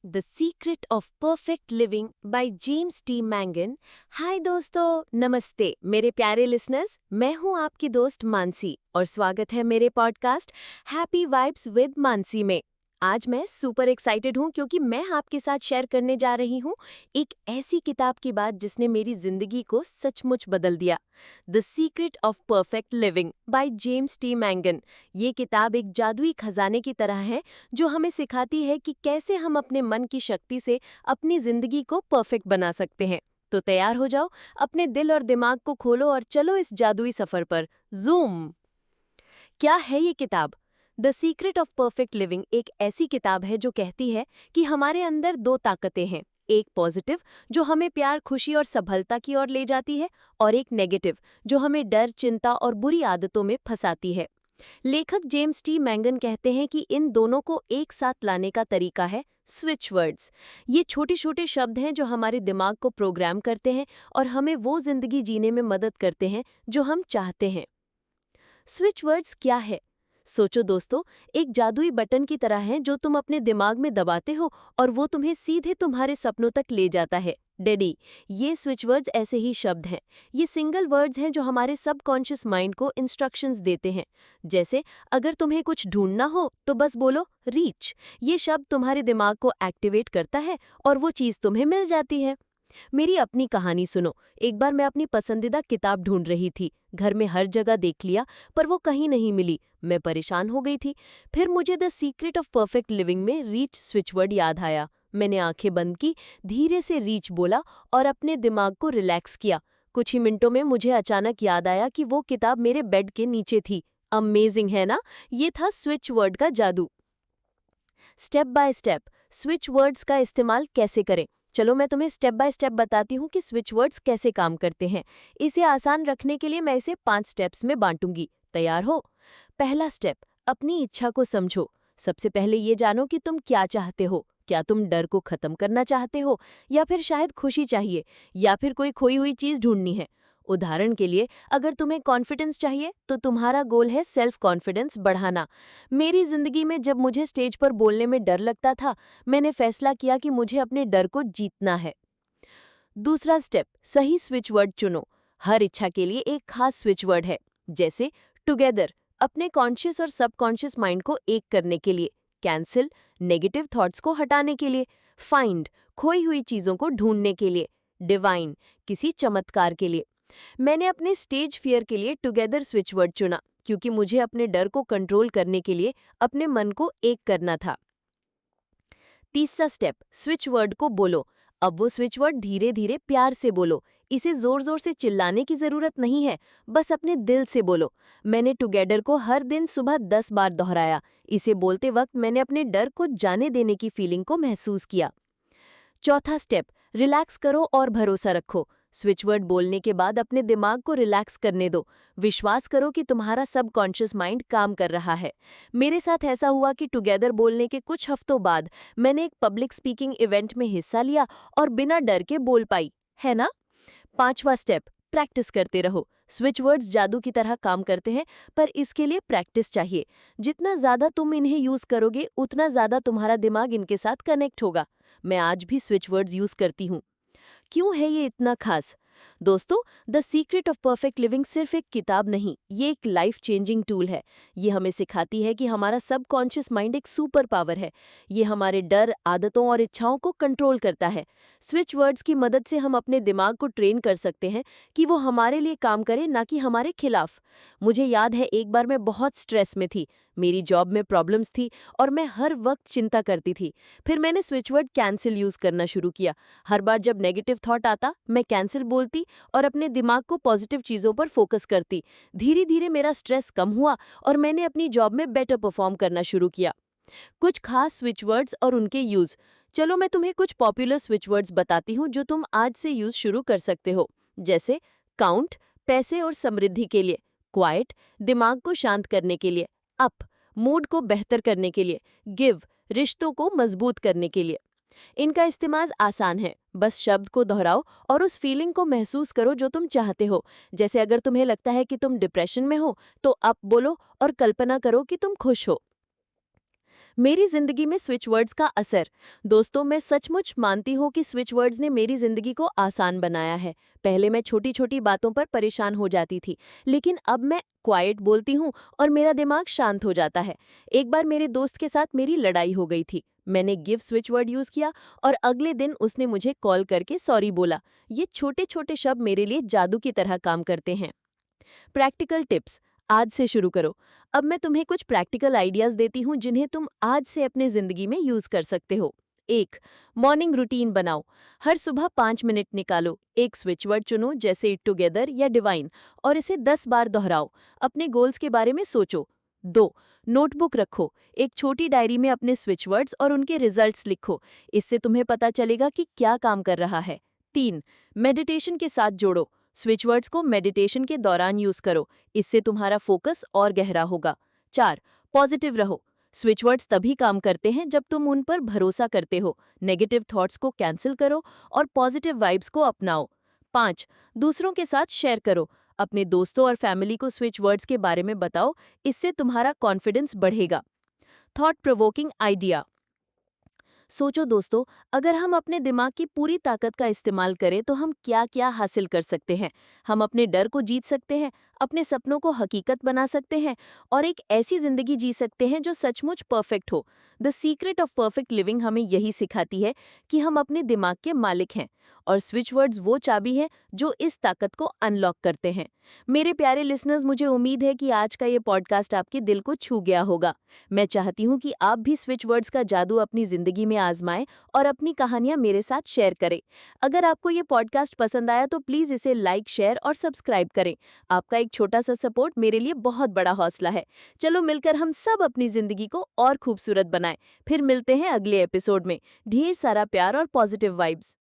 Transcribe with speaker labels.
Speaker 1: The secret of perfect living by James T Mangan. Hi दोस्तों, नमस्ते मेरे प्यारे लिसनर्स। मैं हूं आपकी दोस्त मानसी और स्वागत है मेरे podcast happy vibes with Mansi में। आज मैं सुपर एक्साइटेड हूं क्योंकि मैं आपके साथ शेयर करने जा रही हूं एक ऐसी किताब की बात जिसने मेरी जिंदगी को सचमुच बदल दिया। The secret of perfect living by James T Mangan. ये किताब एक जादुई खजाने की तरह है जो हमें सिखाती है कि कैसे हम अपने मन की शक्ति से अपनी जिंदगी को परफेक्ट बना सकते हैं। तो तैयार हो जाओ, अपने दिल और दिमाग को खोलो और चलो इस जादुई सफर पर जूम। क्या है ये किताब? The secret of perfect living एक ऐसी किताब है जो कहती है कि हमारे अंदर दो ताकतें हैं। एक पॉजिटिव जो हमें प्यार, खुशी और सफलता की ओर ले जाती है, और एक नेगेटिव जो हमें डर, चिंता और बुरी आदतों में फंसाती है। लेखक जेम्स टी मैंगन कहते हैं कि इन दोनों को एक साथ लाने का तरीका है स्विच वर्ड्स। ये छोटे छोटे शब्द हैं जो हमारे दिमाग को प्रोग्राम करते हैं और हमें वो जिंदगी जीने में मदद करते हैं जो हम चाहते हैं। स्विच वर्ड्स क्या है? सोचो दोस्तों, एक जादुई बटन की तरह है जो तुम अपने दिमाग में दबाते हो और वो तुम्हें सीधे तुम्हारे सपनों तक ले जाता है। डैडी, ये स्विच वर्ड्स ऐसे ही शब्द हैं। ये सिंगल वर्ड्स हैं जो हमारे सबकॉन्शियस माइंड को इंस्ट्रक्शंस देते हैं। जैसे अगर तुम्हें कुछ ढूंढना हो तो बस बोलो रीच। ये शब्द तुम्हारे दिमाग को एक्टिवेट करता है और वो चीज़ तुम्हें मिल जाती है। मेरी अपनी कहानी सुनो। एक बार मैं अपनी पसंदीदा किताब ढूंढ रही थी। घर में हर जगह देख लिया पर वो कहीं नहीं मिली। मैं परेशान हो गई थी। फिर मुझे the secret of perfect living में रीच स्विचवर्ड याद आया। मैंने आंखें बंद की, धीरे से रीच बोला और अपने दिमाग को रिलैक्स किया। कुछ ही मिनटों में मुझे अचानक याद आया कि वो किताब मेरे बेड के नीचे थी। अमेजिंग है ना? ये था स्विच वर्ड का जादू। Step by step switch words का इस्तेमाल कैसे करें? चलो मैं तुम्हें स्टेप बाय स्टेप बताती हूँ कि स्विच वर्ड्स कैसे काम करते हैं। इसे आसान रखने के लिए मैं इसे 5 स्टेप्स में बांटूंगी। तैयार हो? पहला स्टेप, अपनी इच्छा को समझो। सबसे पहले ये जानो कि तुम क्या चाहते हो। क्या तुम डर को खत्म करना चाहते हो, या फिर शायद खुशी चाहिए, या फिर कोई खोई हुई चीज ढूंढनी है? उदाहरण के लिए, अगर तुम्हें कॉन्फिडेंस चाहिए तो तुम्हारा गोल है सेल्फ कॉन्फिडेंस बढ़ाना। मेरी जिंदगी में जब मुझे स्टेज पर बोलने में डर लगता था, मैंने फैसला किया कि मुझे अपने डर को जीतना है। दूसरा स्टेप, सही स्विच वर्ड चुनो। हर इच्छा के लिए एक खास स्विच वर्ड है। जैसे टुगेदर, अपने कॉन्शियस और सबकॉन्शियस माइंड को एक करने के लिए। कैंसिल, नेगेटिव थॉट्स को हटाने के लिए। फाइंड, खोई हुई चीजों को ढूंढने के लिए। डिवाइन, किसी चमत्कार के लिए। मैंने अपने स्टेज फियर के लिए टुगेदर स्विच वर्ड चुना क्योंकि मुझे अपने डर को कंट्रोल करने के लिए अपने मन को एक करना था। तीसरा स्टेप, स्विच वर्ड को बोलो। अब वो स्विच वर्ड धीरे धीरे प्यार से बोलो। इसे जोर जोर से चिल्लाने की जरूरत नहीं है, बस अपने दिल से बोलो। मैंने टुगेदर को हर दिन सुबह 10 बार दोहराया। इसे बोलते वक्त मैंने अपने डर को जाने देने की फीलिंग को महसूस किया। चौथा स्टेप, रिलैक्स करो और भरोसा रखो। स्विच वर्ड बोलने के बाद अपने दिमाग को रिलैक्स करने दो। विश्वास करो कि तुम्हारा सबकॉन्शियस माइंड काम कर रहा है। मेरे साथ ऐसा हुआ कि टुगेदर बोलने के कुछ हफ्तों बाद मैंने एक पब्लिक स्पीकिंग इवेंट में हिस्सा लिया और बिना डर के बोल पाई, है ना? पांचवा स्टेप, प्रैक्टिस करते रहो। स्विच वर्ड्स जादू की तरह काम करते हैं, पर इसके लिए प्रैक्टिस चाहिए। जितना ज्यादा तुम इन्हें यूज करोगे उतना ज्यादा तुम्हारा दिमाग इनके साथ कनेक्ट होगा। मैं आज भी स्विच वर्ड्स यूज करती हूँ। क्यों है ये इतना खास? दोस्तों, the secret of perfect living सिर्फ एक किताब नहीं, ये एक लाइफ चेंजिंग टूल है। ये हमें सिखाती है कि हमारा सबकॉन्शियस माइंड एक सुपर पावर है। ये हमारे डर, आदतों और इच्छाओं को कंट्रोल करता है। स्विच वर्ड्स की मदद से हम अपने दिमाग को ट्रेन कर सकते हैं कि वो हमारे लिए काम करे, ना कि हमारे खिलाफ। मुझे याद है, एक बार मैं बहुत स्ट्रेस में थी। मेरी जॉब में प्रॉब्लम्स थी और मैं हर वक्त चिंता करती थी। फिर मैंने स्विच वर्ड कैंसिल यूज करना शुरू किया। हर बार जब नेगेटिव थॉट आता, मैं कैंसिल बोलती और अपने दिमाग को पॉजिटिव चीजों पर फोकस करती। धीरे धीरे मेरा स्ट्रेस कम हुआ और मैंने अपनी जॉब में बेटर परफॉर्म करना शुरू किया। कुछ खास स्विच वर्ड्स और उनके यूज। चलो मैं तुम्हें कुछ पॉपुलर स्विच वर्ड्स बताती हूँ जो तुम आज से यूज शुरू कर सकते हो। जैसे काउंट, पैसे और समृद्धि के लिए। क्वाइट, दिमाग को शांत करने के लिए। अप, मूड को बेहतर करने के लिए। गिव, रिश्तों को मजबूत करने के लिए। इनका इस्तेमाल आसान है, बस शब्द को दोहराओ और उस फीलिंग को महसूस करो जो तुम चाहते हो। जैसे अगर तुम्हें लगता है कि तुम डिप्रेशन में हो तो अप बोलो और कल्पना करो कि तुम खुश हो। मेरी जिंदगी में स्विच वर्ड्स का असर। दोस्तों, मैं सचमुच मानती हूँ कि स्विच वर्ड्स ने मेरी जिंदगी को आसान बनाया है। पहले मैं छोटी छोटी बातों पर परेशान हो जाती थी, लेकिन अब मैं क्वाइट बोलती हूँ और मेरा दिमाग शांत हो जाता है। एक बार मेरे दोस्त के साथ मेरी लड़ाई हो गई थी। मैंने गिव स्विच वर्ड यूज किया और अगले दिन उसने मुझे कॉल करके सॉरी बोला। ये छोटे छोटे शब्द मेरे लिए जादू की तरह काम करते हैं। प्रैक्टिकल टिप्स, आज से शुरू करो। अब मैं तुम्हें कुछ प्रैक्टिकल आइडियाज देती हूँ जिन्हें तुम आज से अपने जिंदगी में यूज कर सकते हो। 1. मॉर्निंग रूटीन बनाओ। हर सुबह 5 मिनट निकालो, एक स्विच वर्ड चुनो जैसे इट टुगेदर या डिवाइन और इसे 10 बार दोहराओ। अपने गोल्स के बारे में सोचो। 2. नोटबुक रखो। एक छोटी डायरी में अपने स्विच वर्ड्स और उनके रिजल्ट्स लिखो। इससे तुम्हें पता चलेगा कि क्या काम कर रहा है। 3. मेडिटेशन के साथ जोड़ो। स्विच वर्ड्स को मेडिटेशन के दौरान यूज करो। इससे तुम्हारा फोकस और गहरा होगा। 4. पॉजिटिव रहो। स्विच वर्ड्स तभी काम करते हैं जब तुम उन पर भरोसा करते हो। नेगेटिव थॉट्स को कैंसिल करो और पॉजिटिव वाइब्स को अपनाओ। 5. दूसरों के साथ शेयर करो। अपने दोस्तों और फैमिली को स्विच वर्ड्स के बारे में बताओ। इससे तुम्हारा कॉन्फिडेंस बढ़ेगा। Thought provoking idea. सोचो दोस्तों, अगर हम अपने दिमाग की पूरी ताकत का इस्तेमाल करें तो हम क्या क्या हासिल कर सकते हैं। हम अपने डर को जीत सकते हैं, अपने सपनों को हकीकत बना सकते हैं और एक ऐसी जिंदगी जी सकते हैं जो सचमुच परफेक्ट हो। The secret of perfect living हमें यही सिखाती है कि हम अपने दिमाग के मालिक हैं और स्विच वर्ड्स वो चाबी है जो इस ताकत को अनलॉक करते हैं। मेरे प्यारे लिसनर्स, मुझे उम्मीद है कि आज का ये पॉडकास्ट आपके दिल को छू गया होगा। मैं चाहती हूँ कि आप भी स्विच वर्ड्स का जादू अपनी जिंदगी में आजमाएं और अपनी कहानियां मेरे साथ शेयर करें। अगर आपको ये पॉडकास्ट पसंद आया तो प्लीज इसे लाइक, शेयर और सब्सक्राइब करें। आपका एक छोटा सा सपोर्ट मेरे लिए बहुत बड़ा हौसला है। चलो मिलकर हम सब अपनी जिंदगी को और खूबसूरत बनाएं। फिर मिलते हैं अगले एपिसोड में। ढेर सारा प्यार और पॉजिटिव वाइब्स।